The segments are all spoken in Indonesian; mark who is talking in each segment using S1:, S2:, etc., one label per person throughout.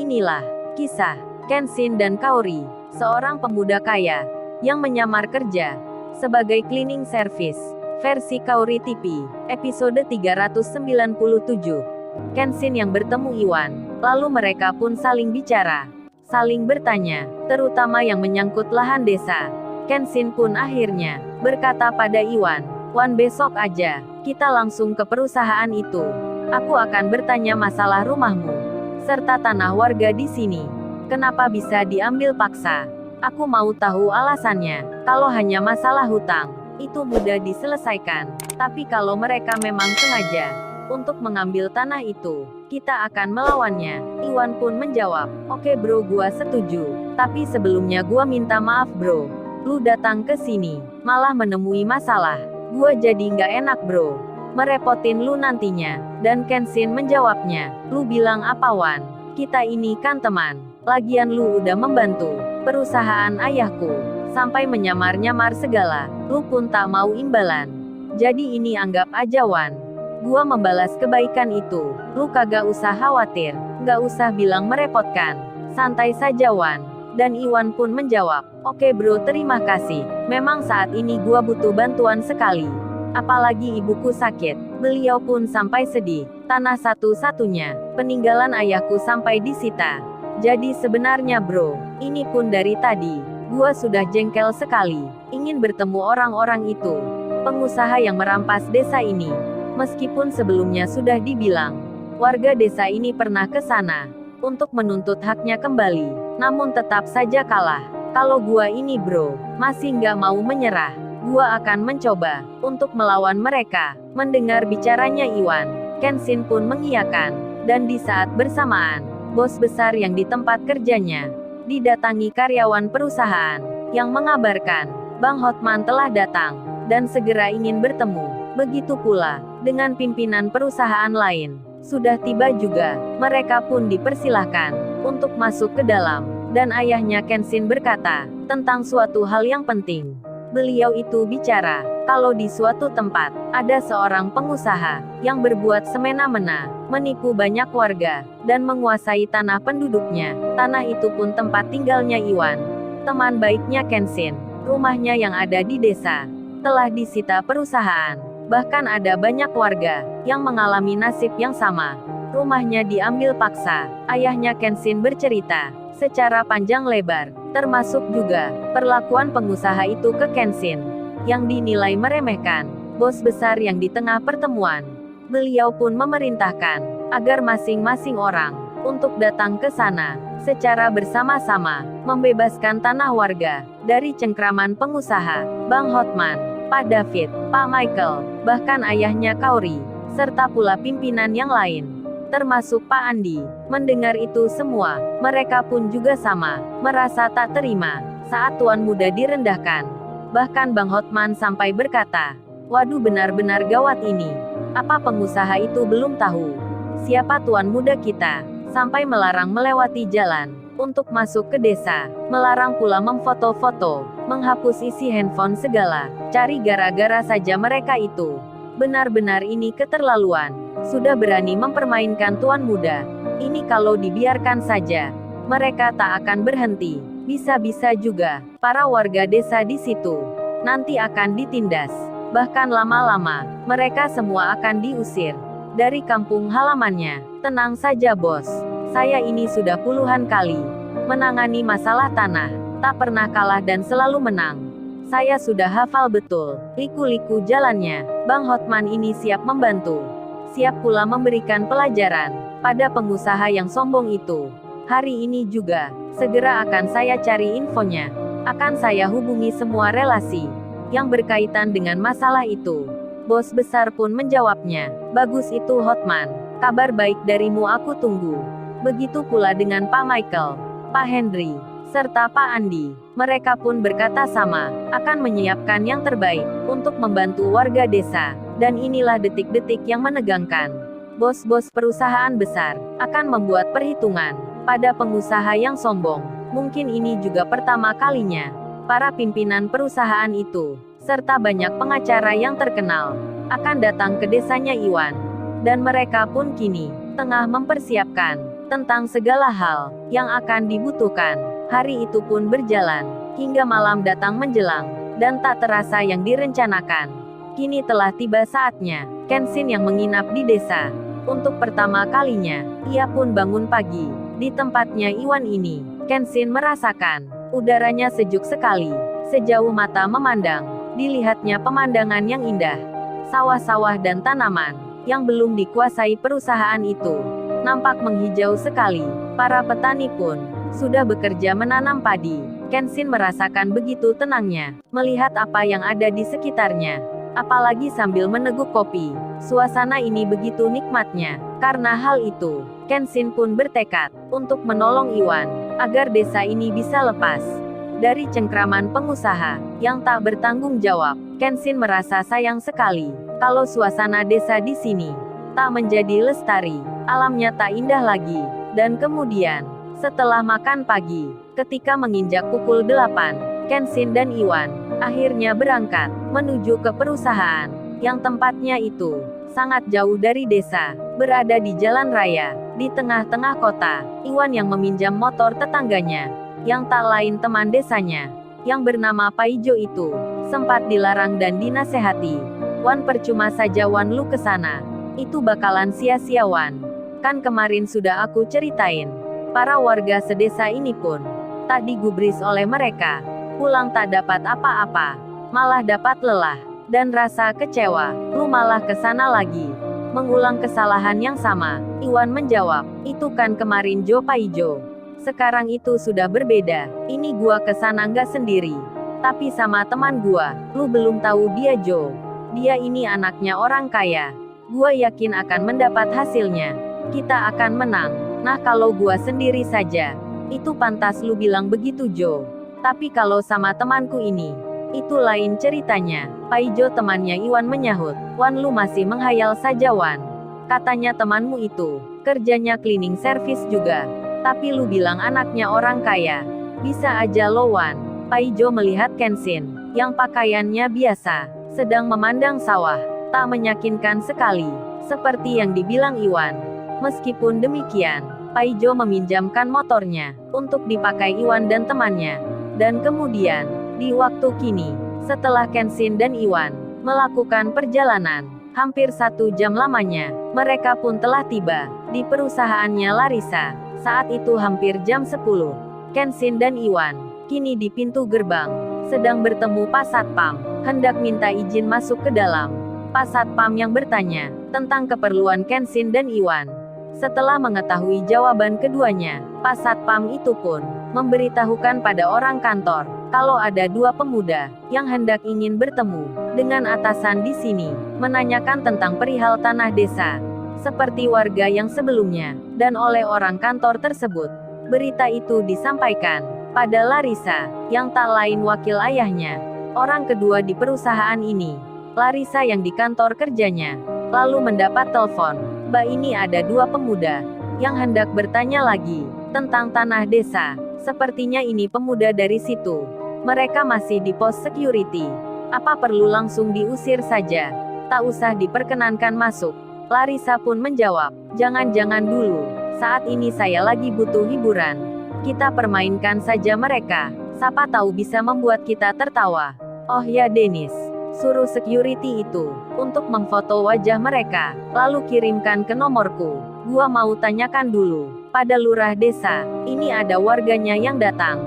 S1: Inilah kisah Kenshin dan Kaori, seorang pemuda kaya yang menyamar kerja sebagai cleaning service. Versi Kaori TV, episode 397. Kenshin yang bertemu Iwan, lalu mereka pun saling bicara, saling bertanya, terutama yang menyangkut lahan desa. Kenshin pun akhirnya berkata pada Iwan, "Wan, besok aja kita langsung ke perusahaan itu. Aku akan bertanya masalah rumahmu serta tanah warga di sini. Kenapa bisa diambil paksa? Aku mau tahu alasannya. Kalau hanya masalah hutang, itu mudah diselesaikan. Tapi kalau mereka memang sengaja untuk mengambil tanah itu, kita akan melawannya." Iwan pun menjawab, "Oke bro, gua setuju. Tapi sebelumnya gua minta maaf bro. Lu datang ke sini, malah menemui masalah. Gua jadi nggak enak bro. Merepotin lu nantinya." Dan Kenshin menjawabnya, "Lu bilang apa Wan? Kita ini kan teman. Lagian lu udah membantu perusahaan ayahku, sampai menyamar-nyamar segala. Lu pun tak mau imbalan. Jadi ini anggap aja Wan. Gua membalas kebaikan itu. Lu kagak usah khawatir. Nggak usah bilang merepotkan. Santai saja Wan." Dan Iwan pun menjawab, "Oke bro, terima kasih. Memang saat ini gua butuh bantuan sekali. Apalagi ibuku sakit." Beliau pun sampai sedih. Tanah satu-satunya peninggalan ayahku sampai disita. Jadi sebenarnya bro, ini pun dari tadi gua sudah jengkel sekali, ingin bertemu orang-orang itu, pengusaha yang merampas desa ini. Meskipun sebelumnya sudah dibilang, warga desa ini pernah ke sana untuk menuntut haknya kembali, namun tetap saja kalah. Kalau gua ini bro, masih nggak mau menyerah. Gua akan mencoba untuk melawan mereka." Mendengar bicaranya Iwan, Kenshin pun mengiyakan. Dan di saat bersamaan, bos besar yang di tempat kerjanya didatangi karyawan perusahaan yang mengabarkan Bang Hotman telah datang dan segera ingin bertemu. Begitu pula dengan pimpinan perusahaan lain. Sudah tiba juga, mereka pun dipersilahkan untuk masuk ke dalam. Dan ayahnya Kenshin berkata tentang suatu hal yang penting. Beliau itu bicara, kalau di suatu tempat, ada seorang pengusaha, yang berbuat semena-mena, menipu banyak warga, dan menguasai tanah penduduknya. Tanah itu pun tempat tinggalnya Iwan, teman baiknya Kenshin. Rumahnya yang ada di desa, telah disita perusahaan. Bahkan ada banyak warga, yang mengalami nasib yang sama. Rumahnya diambil paksa. Ayahnya Kenshin bercerita secara panjang lebar, termasuk juga perlakuan pengusaha itu ke Kenshin, yang dinilai meremehkan bos besar yang di tengah pertemuan. Beliau pun memerintahkan agar masing-masing orang untuk datang ke sana secara bersama-sama, membebaskan tanah warga dari cengkraman pengusaha Bang Hotman, Pak David, Pak Michael, bahkan ayahnya Kaori, serta pula pimpinan yang lain, termasuk Pak Andi. Mendengar itu semua, mereka pun juga sama, merasa tak terima, saat tuan muda direndahkan. Bahkan Bang Hotman sampai berkata, "Waduh, benar-benar gawat ini. Apa pengusaha itu belum tahu siapa tuan muda kita, sampai melarang melewati jalan untuk masuk ke desa, melarang pula memfoto-foto, menghapus isi handphone segala, cari gara-gara saja mereka itu. Benar-benar ini keterlaluan. Sudah berani mempermainkan tuan muda. Ini kalau dibiarkan saja, mereka tak akan berhenti. Bisa-bisa juga para warga desa di situ nanti akan ditindas. Bahkan lama-lama, mereka semua akan diusir dari kampung halamannya." "Tenang saja bos. Saya ini sudah puluhan kali menangani masalah tanah, tak pernah kalah dan selalu menang. Saya sudah hafal betul liku-liku jalannya. Bang Hotman ini siap membantu, siap pula memberikan pelajaran pada pengusaha yang sombong itu. Hari ini juga, segera akan saya cari infonya. Akan saya hubungi semua relasi yang berkaitan dengan masalah itu." Bos besar pun menjawabnya, "Bagus itu Hotman. Kabar baik darimu aku tunggu." Begitu pula dengan Pak Michael, Pak Henry, serta Pak Andi. Mereka pun berkata sama, akan menyiapkan yang terbaik untuk membantu warga desa. Dan inilah detik-detik yang menegangkan. Bos-bos perusahaan besar akan membuat perhitungan pada pengusaha yang sombong. Mungkin ini juga pertama kalinya para pimpinan perusahaan itu, serta banyak pengacara yang terkenal, akan datang ke desanya Iwan. Dan mereka pun kini tengah mempersiapkan tentang segala hal yang akan dibutuhkan. Hari itu pun berjalan, hingga malam datang menjelang, dan tak terasa yang direncanakan. Kini telah tiba saatnya, Kenshin yang menginap di desa. Untuk pertama kalinya, ia pun bangun pagi. Di tempatnya Iwan ini, Kenshin merasakan, udaranya sejuk sekali. Sejauh mata memandang, dilihatnya pemandangan yang indah. Sawah-sawah dan tanaman, yang belum dikuasai perusahaan itu, nampak menghijau sekali. Para petani pun sudah bekerja menanam padi. Kenshin merasakan begitu tenangnya melihat apa yang ada di sekitarnya, apalagi sambil meneguk kopi. Suasana ini begitu nikmatnya. Karena hal itu, Kenshin pun bertekad untuk menolong Iwan agar desa ini bisa lepas dari cengkraman pengusaha yang tak bertanggung jawab. Kenshin merasa sayang sekali kalau suasana desa di sini tak menjadi lestari, alamnya tak indah lagi. Dan kemudian, setelah makan pagi, ketika menginjak pukul 8, Kenshin dan Iwan akhirnya berangkat menuju ke perusahaan yang tempatnya itu sangat jauh dari desa, berada di jalan raya di tengah-tengah kota. Iwan yang meminjam motor tetangganya, yang tak lain teman desanya, yang bernama Paijo itu, sempat dilarang dan dinasehati. Wan, percuma saja Wan lu kesana. Itu bakalan sia-sia Wan. Kan kemarin sudah aku ceritain. Para warga sedesa ini pun tak digubris oleh mereka. Pulang tak dapat apa-apa, malah dapat lelah dan rasa kecewa. Lu malah kesana lagi, mengulang kesalahan yang sama. Iwan menjawab, itu kan kemarin Jo Paijo. Sekarang itu sudah berbeda. Ini gua kesana nggak sendiri, tapi sama teman gua. Lu belum tahu dia Jo. Dia ini anaknya orang kaya. Gua yakin akan mendapat hasilnya. Kita akan menang. Nah kalau gua sendiri saja, itu pantas lu bilang begitu Jo. Tapi kalau sama temanku ini, itu lain ceritanya. Paijo temannya Iwan menyahut. Wan, lu masih menghayal saja Wan. Katanya temanmu itu kerjanya cleaning service juga. Tapi lu bilang anaknya orang kaya. Bisa aja lo Wan. Paijo melihat Kenshin, yang pakaiannya biasa, sedang memandang sawah. Tak meyakinkan sekali, seperti yang dibilang Iwan. Meskipun demikian, Paijo meminjamkan motornya untuk dipakai Iwan dan temannya. Dan kemudian, di waktu kini, setelah Kenshin dan Iwan melakukan perjalanan hampir 1 jam lamanya, mereka pun telah tiba di perusahaannya Larissa. Saat itu hampir jam 10. Kenshin dan Iwan kini di pintu gerbang sedang bertemu Pak Satpam, hendak minta izin masuk ke dalam. Pak Satpam yang bertanya tentang keperluan Kenshin dan Iwan. Setelah mengetahui jawaban keduanya, Pak Satpam itu pun memberitahukan pada orang kantor kalau ada 2 pemuda yang hendak ingin bertemu dengan atasan di sini, menanyakan tentang perihal tanah desa, seperti warga yang sebelumnya. Dan oleh orang kantor tersebut, berita itu disampaikan pada Larissa, yang tak lain wakil ayahnya, orang kedua di perusahaan ini. Larissa yang di kantor kerjanya lalu mendapat telepon, "Mbak, ini ada 2 pemuda yang hendak bertanya lagi tentang tanah desa. Sepertinya ini pemuda dari situ. Mereka masih di pos security. Apa perlu langsung diusir saja? Tak usah diperkenankan masuk." Larissa pun menjawab, "Jangan-jangan dulu. Saat ini saya lagi butuh hiburan. Kita permainkan saja mereka. Siapa tahu bisa membuat kita tertawa. Oh ya Dennis, suruh security itu untuk memfoto wajah mereka, lalu kirimkan ke nomorku. Gua mau tanyakan dulu pada lurah desa. Ini ada warganya yang datang.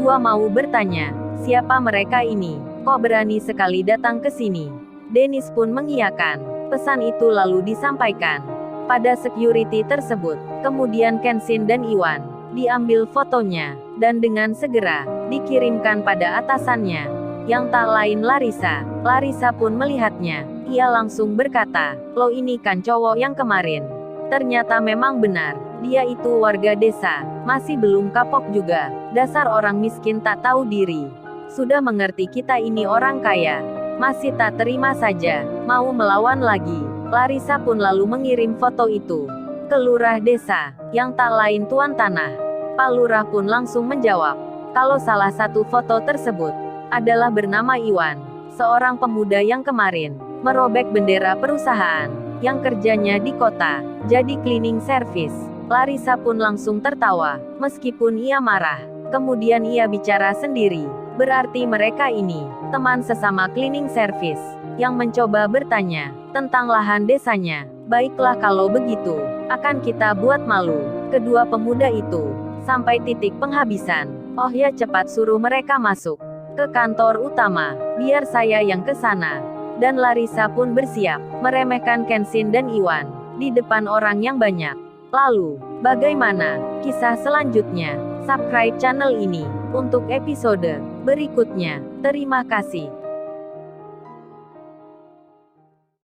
S1: Gua mau bertanya, siapa mereka ini? Kok berani sekali datang ke sini?" Dennis pun mengiyakan. Pesan itu lalu disampaikan pada security tersebut. Kemudian Kenshin dan Iwan diambil fotonya, dan dengan segera dikirimkan pada atasannya, yang tak lain Larissa. Larissa pun melihatnya. Ia langsung berkata, "Lo ini kan cowok yang kemarin." Ternyata memang benar, dia itu warga desa, masih belum kapok juga. Dasar orang miskin tak tahu diri. Sudah mengerti kita ini orang kaya, masih tak terima saja, mau melawan lagi. Larissa pun lalu mengirim foto itu ke lurah desa, yang tak lain tuan tanah. Pak Lurah pun langsung menjawab, kalau salah satu foto tersebut adalah bernama Iwan, seorang pemuda yang kemarin merobek bendera perusahaan, yang kerjanya di kota, jadi cleaning service. Larissa pun langsung tertawa, meskipun ia marah. Kemudian ia bicara sendiri. Berarti mereka ini, teman sesama cleaning service, yang mencoba bertanya tentang lahan desanya. Baiklah kalau begitu, akan kita buat malu kedua pemuda itu, sampai titik penghabisan. Oh ya, cepat suruh mereka masuk ke kantor utama, biar saya yang ke sana. Dan Larissa pun bersiap meremehkan Kenshin dan Iwan di depan orang yang banyak. Lalu, bagaimana kisah selanjutnya? Subscribe channel ini untuk episode berikutnya. Terima kasih.